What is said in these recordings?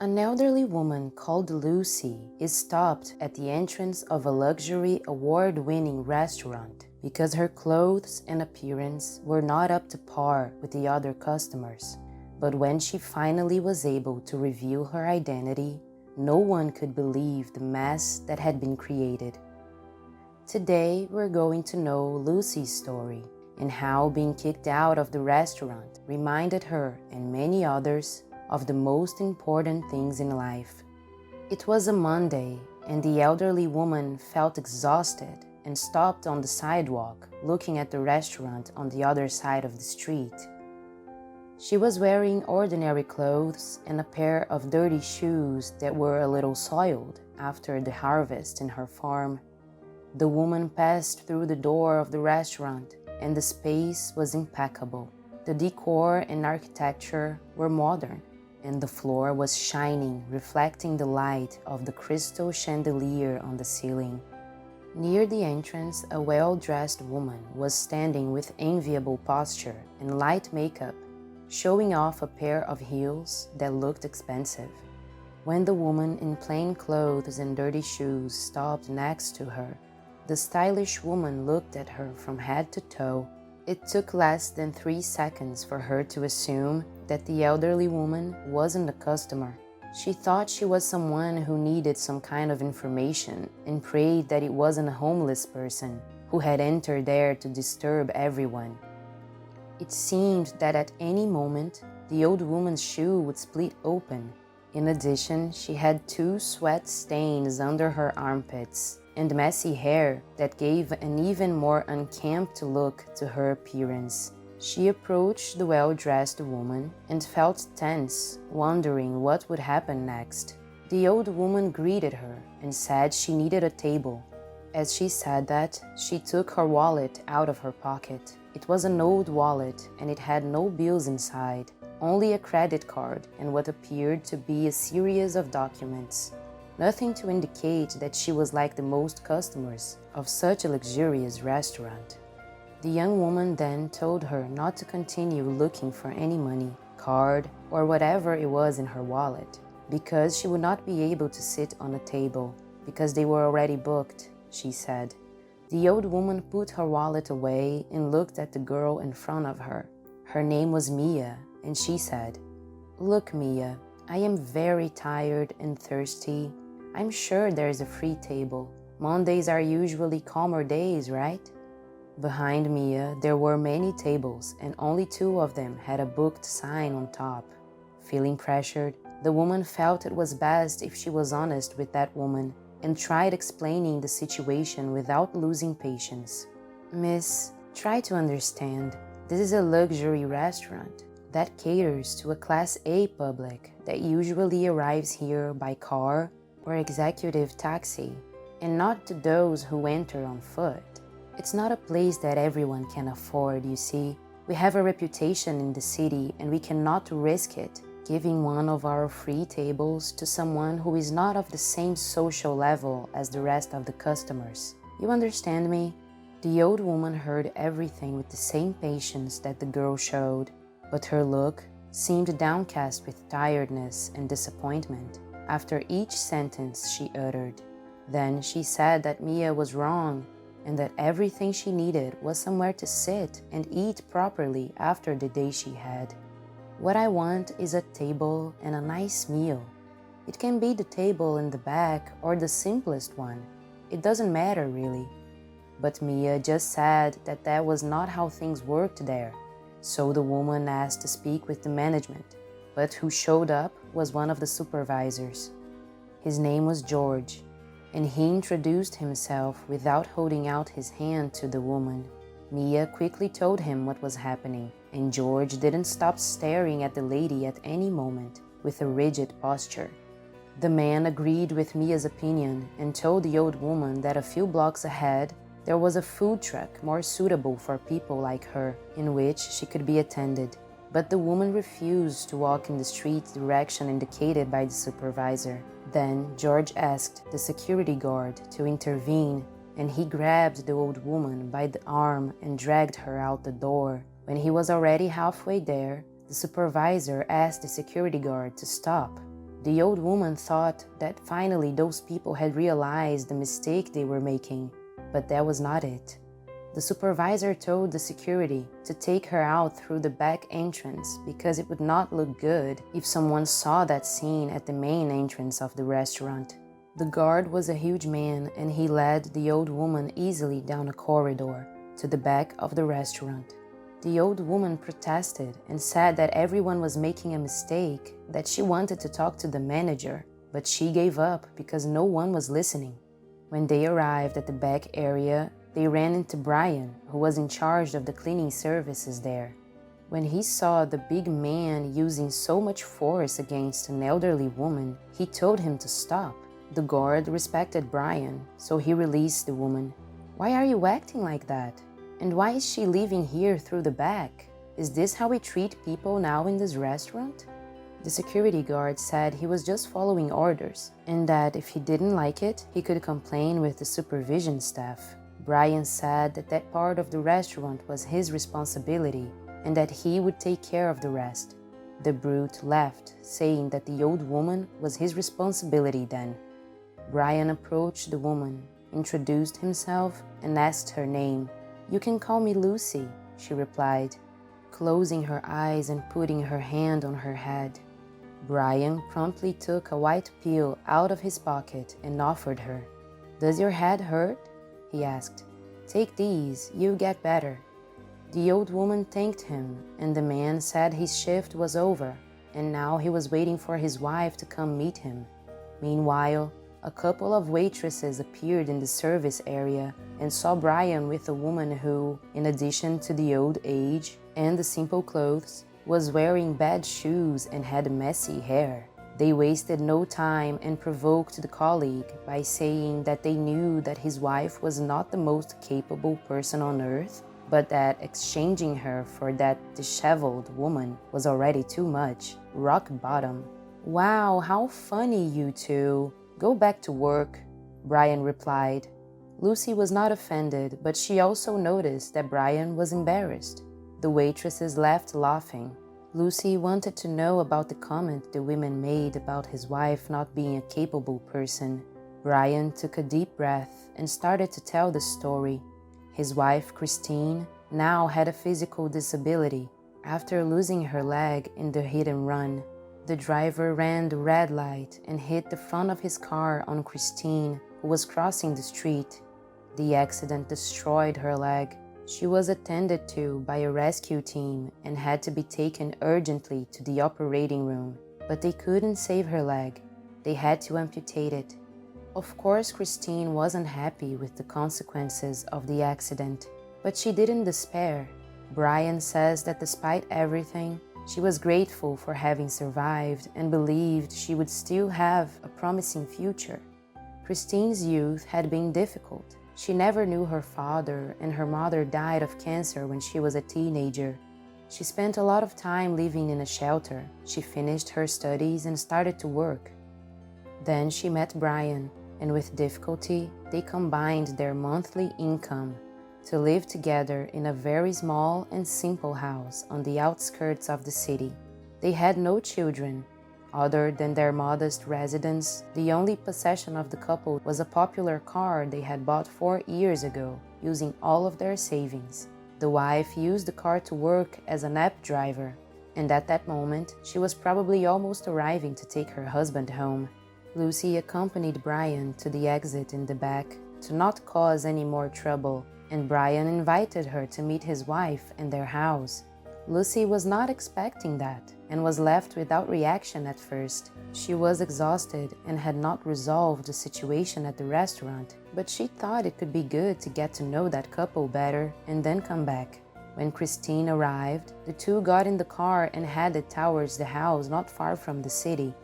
An elderly woman called Lucy is stopped at the entrance of a luxury award-winning restaurant because her clothes and appearance were not up to par with the other customers. But when she finally was able to reveal her identity, no one could believe the mess that had been created. Today, we're going to know Lucy's story and how being kicked out of the restaurant reminded her and many others of the most important things in life. It was a Monday, and the elderly woman felt exhausted and stopped on the sidewalk, looking at the restaurant on the other side of the street. She was wearing ordinary clothes and a pair of dirty shoes that were a little soiled after the harvest in her farm. The woman passed through the door of the restaurant, and the space was impeccable. The decor and architecture were modern, and the floor was shining, reflecting the light of the crystal chandelier on the ceiling. Near the entrance, a well-dressed woman was standing with enviable posture and light makeup, showing off a pair of heels that looked expensive. When the woman in plain clothes and dirty shoes stopped next to her, the stylish woman looked at her from head to toe. It took less than 3 seconds for her to assume that the elderly woman wasn't a customer. She thought she was someone who needed some kind of information and prayed that it wasn't a homeless person who had entered there to disturb everyone. It seemed that at any moment, the old woman's shoe would split open. In addition, she had 2 sweat stains under her armpits and messy hair that gave an even more unkempt look to her appearance. She approached the well-dressed woman and felt tense, wondering what would happen next. The old woman greeted her and said she needed a table. As she said that, she took her wallet out of her pocket. It was an old wallet and it had no bills inside, only a credit card and what appeared to be a series of documents. Nothing to indicate that she was like the most customers of such a luxurious restaurant. The young woman then told her not to continue looking for any money, card, or whatever it was in her wallet, because she would not be able to sit on a table, because they were already booked, she said. The old woman put her wallet away and looked at the girl in front of her. Her name was Mia, and she said, "Look, Mia, I am very tired and thirsty. I'm sure there's a free table. Mondays are usually calmer days, right?" Behind Mia, there were many tables, and only 2 of them had a booked sign on top. Feeling pressured, the woman felt it was best if she was honest with that woman and tried explaining the situation without losing patience. "Miss, try to understand. This is a luxury restaurant that caters to a Class A public that usually arrives here by car or executive taxi, and not to those who enter on foot. It's not a place that everyone can afford, you see. We have a reputation in the city and we cannot risk it, giving one of our free tables to someone who is not of the same social level as the rest of the customers. You understand me?" The old woman heard everything with the same patience that the girl showed, but her look seemed downcast with tiredness and disappointment after each sentence she uttered. Then she said that Mia was wrong and that everything she needed was somewhere to sit and eat properly after the day she had. "What I want is a table and a nice meal. It can be the table in the back or the simplest one. It doesn't matter really." But Mia just said that that was not how things worked there. So the woman asked to speak with the management, but who showed up was one of the supervisors. His name was George, and he introduced himself without holding out his hand to the woman. Mia quickly told him what was happening, and George didn't stop staring at the lady at any moment with a rigid posture. The man agreed with Mia's opinion and told the old woman that a few blocks ahead there was a food truck more suitable for people like her, in which she could be attended. But the woman refused to walk in the street direction indicated by the supervisor. Then George asked the security guard to intervene, and he grabbed the old woman by the arm and dragged her out the door. When he was already halfway there, the supervisor asked the security guard to stop. The old woman thought that finally those people had realized the mistake they were making, but that was not it. The supervisor told the security to take her out through the back entrance because it would not look good if someone saw that scene at the main entrance of the restaurant. The guard was a huge man, and he led the old woman easily down a corridor to the back of the restaurant. The old woman protested and said that everyone was making a mistake, that she wanted to talk to the manager, but she gave up because no one was listening. When they arrived at the back area, they ran into Brian, who was in charge of the cleaning services there. When he saw the big man using so much force against an elderly woman, he told him to stop. The guard respected Brian, so he released the woman. "Why are you acting like that? And why is she leaving here through the back? Is this how we treat people now in this restaurant?" The security guard said he was just following orders, and that if he didn't like it, he could complain with the supervision staff. Brian said that that part of the restaurant was his responsibility, and that he would take care of the rest. The brute left, saying that the old woman was his responsibility then. Brian approached the woman, introduced himself, and asked her name. "You can call me Lucy," she replied, closing her eyes and putting her hand on her head. Brian promptly took a white pill out of his pocket and offered her. "Does your head hurt?" he asked. "Take these, you'll get better." The old woman thanked him, and the man said his shift was over, and now he was waiting for his wife to come meet him. Meanwhile, a couple of waitresses appeared in the service area and saw Brian with a woman who, in addition to the old age and the simple clothes, was wearing bad shoes and had messy hair. They wasted no time and provoked the colleague by saying that they knew that his wife was not the most capable person on earth, but that exchanging her for that disheveled woman was already too much, rock bottom. "Wow, how funny you two. Go back to work," Brian replied. Lucy was not offended, but she also noticed that Brian was embarrassed. The waitresses left laughing. Lucy wanted to know about the comment the women made about his wife not being a capable person. Brian took a deep breath and started to tell the story. His wife, Christine, now had a physical disability. After losing her leg in the hit and run, the driver ran the red light and hit the front of his car on Christine, who was crossing the street. The accident destroyed her leg. She was attended to by a rescue team and had to be taken urgently to the operating room, but they couldn't save her leg. They had to amputate it. Of course, Christine wasn't happy with the consequences of the accident, but she didn't despair. Brian says that despite everything, she was grateful for having survived and believed she would still have a promising future. Christine's youth had been difficult. She never knew her father, and her mother died of cancer when she was a teenager. She spent a lot of time living in a shelter. She finished her studies and started to work. Then she met Brian, and with difficulty, they combined their monthly income to live together in a very small and simple house on the outskirts of the city. They had no children. Other than their modest residence, the only possession of the couple was a popular car they had bought 4 years ago, using all of their savings. The wife used the car to work as an app driver, and at that moment, she was probably almost arriving to take her husband home. Lucy accompanied Brian to the exit in the back to not cause any more trouble, and Brian invited her to meet his wife in their house. Lucy was not expecting that and was left without reaction at first. She was exhausted and had not resolved the situation at the restaurant, but she thought it could be good to get to know that couple better and then come back. When Christine arrived, the two got in the car and headed towards the house not far from the city.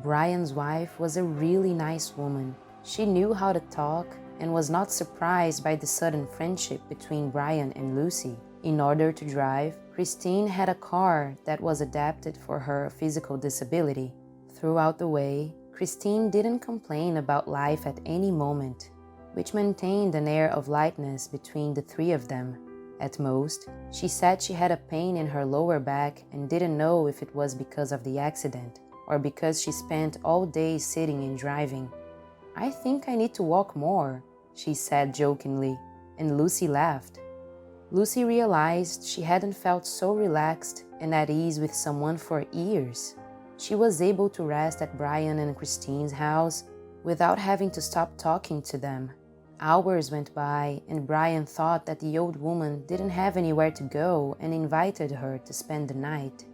Brian's wife was a really nice woman. She knew how to talk and was not surprised by the sudden friendship between Brian and Lucy. In order to drive, Christine had a car that was adapted for her physical disability. Throughout the way, Christine didn't complain about life at any moment, which maintained an air of lightness between the three of them. At most, she said she had a pain in her lower back and didn't know if it was because of the accident. or because she spent all day sitting and driving. "I think I need to walk more," she said jokingly, and Lucy laughed. Lucy realized she hadn't felt so relaxed and at ease with someone for years. She was able to rest at Brian and Christine's house without having to stop talking to them. Hours went by, and Brian thought that the old woman didn't have anywhere to go and invited her to spend the night.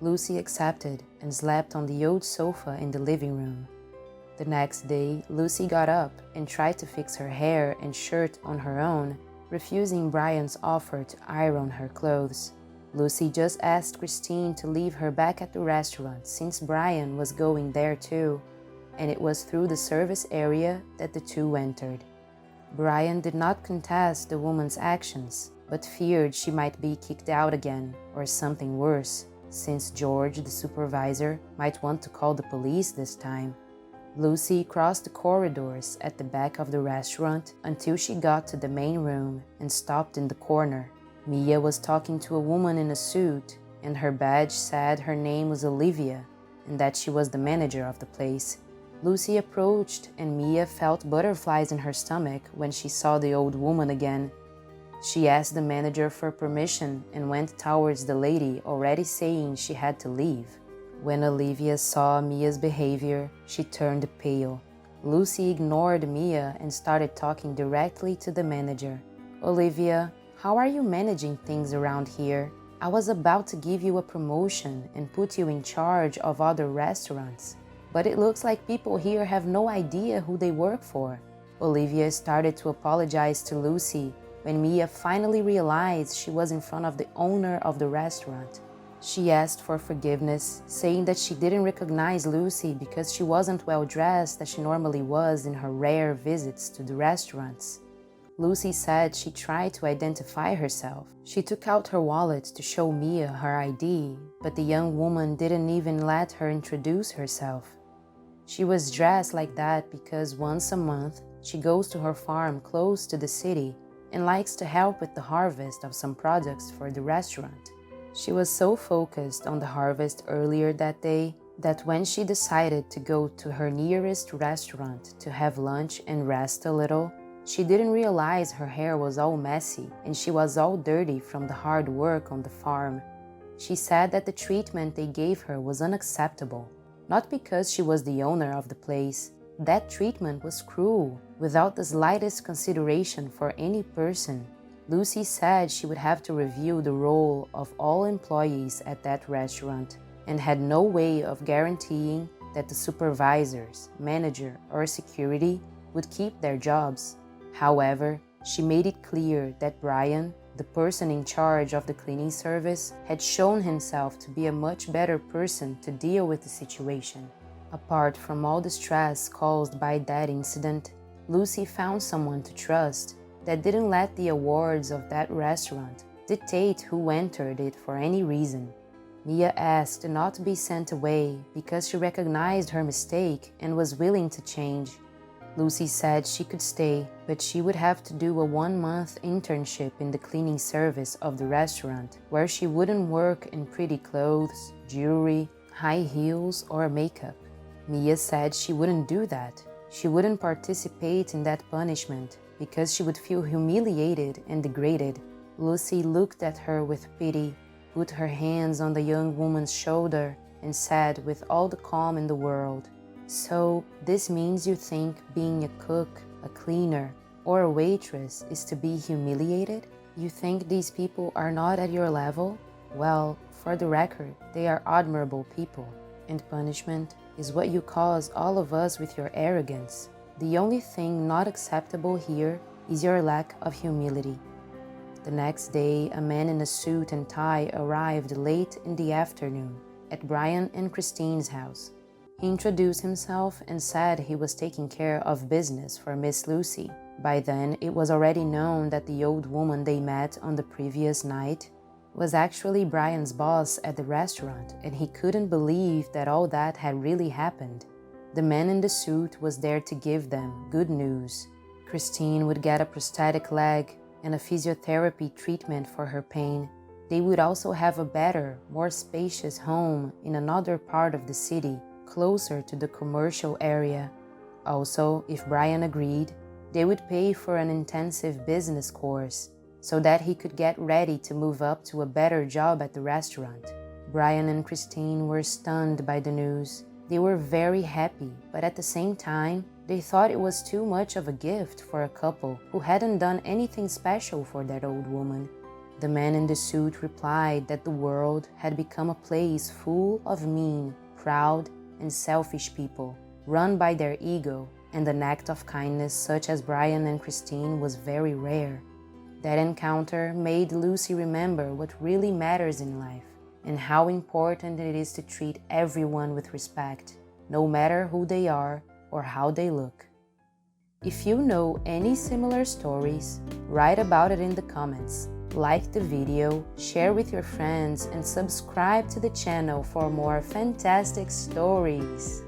Lucy accepted and slept on the old sofa in the living room. The next day, Lucy got up and tried to fix her hair and shirt on her own, refusing Brian's offer to iron her clothes. Lucy just asked Christine to leave her back at the restaurant since Brian was going there too, and it was through the service area that the two entered. Brian did not contest the woman's actions, but feared she might be kicked out again, or something worse, since George, the supervisor, might want to call the police this time. Lucy crossed the corridors at the back of the restaurant until she got to the main room and stopped in the corner. Mia was talking to a woman in a suit, and her badge said her name was Olivia and that she was the manager of the place. Lucy approached, and Mia felt butterflies in her stomach when she saw the old woman again. She asked the manager for permission and went towards the lady, already saying she had to leave. When Olivia saw Mia's behavior, she turned pale. Lucy ignored Mia and started talking directly to the manager. "Olivia, how are you managing things around here? I was about to give you a promotion and put you in charge of other restaurants, but it looks like people here have no idea who they work for." Olivia started to apologize to Lucy when Mia finally realized she was in front of the owner of the restaurant. She asked for forgiveness, saying that she didn't recognize Lucy because she wasn't well dressed as she normally was in her rare visits to the restaurants. Lucy said she tried to identify herself. She took out her wallet to show Mia her ID, but the young woman didn't even let her introduce herself. She was dressed like that because once a month she goes to her farm close to the city and likes to help with the harvest of some products for the restaurant. She was so focused on the harvest earlier that day that when she decided to go to her nearest restaurant to have lunch and rest a little, she didn't realize her hair was all messy and she was all dirty from the hard work on the farm. She said that the treatment they gave her was unacceptable, not because she was the owner of the place. That treatment was cruel, without the slightest consideration for any person. Lucy said she would have to review the role of all employees at that restaurant and had no way of guaranteeing that the supervisors, manager, or security would keep their jobs. However, she made it clear that Brian, the person in charge of the cleaning service, had shown himself to be a much better person to deal with the situation. Apart from all the stress caused by that incident, Lucy found someone to trust that didn't let the awards of that restaurant dictate who entered it for any reason. Mia asked not to be sent away because she recognized her mistake and was willing to change. Lucy said she could stay, but she would have to do a 1-month internship in the cleaning service of the restaurant, where she wouldn't work in pretty clothes, jewelry, high heels, or makeup. Mia said she wouldn't do that. She wouldn't participate in that punishment because she would feel humiliated and degraded. Lucy looked at her with pity, put her hands on the young woman's shoulder, and said with all the calm in the world, "So, this means you think being a cook, a cleaner, or a waitress is to be humiliated? You think these people are not at your level? Well, for the record, they are admirable people, and punishment is what you cause all of us with your arrogance. The only thing not acceptable here is your lack of humility." The next day, a man in a suit and tie arrived late in the afternoon at Brian and Christine's house. He introduced himself and said he was taking care of business for Miss Lucy. By then, it was already known that the old woman they met on the previous night was actually Brian's boss at the restaurant, and he couldn't believe that all that had really happened. The man in the suit was there to give them good news. Christine would get a prosthetic leg and a physiotherapy treatment for her pain. They would also have a better, more spacious home in another part of the city, closer to the commercial area. Also, if Brian agreed, they would pay for an intensive business course so that he could get ready to move up to a better job at the restaurant. Brian and Christine were stunned by the news. They were very happy, but at the same time, they thought it was too much of a gift for a couple who hadn't done anything special for that old woman. The man in the suit replied that the world had become a place full of mean, proud, and selfish people, run by their ego, and an act of kindness such as Brian and Christine was very rare. That encounter made Lucy remember what really matters in life, and how important it is to treat everyone with respect, no matter who they are or how they look. If you know any similar stories, write about it in the comments. Like the video, share with your friends, and subscribe to the channel for more fantastic stories.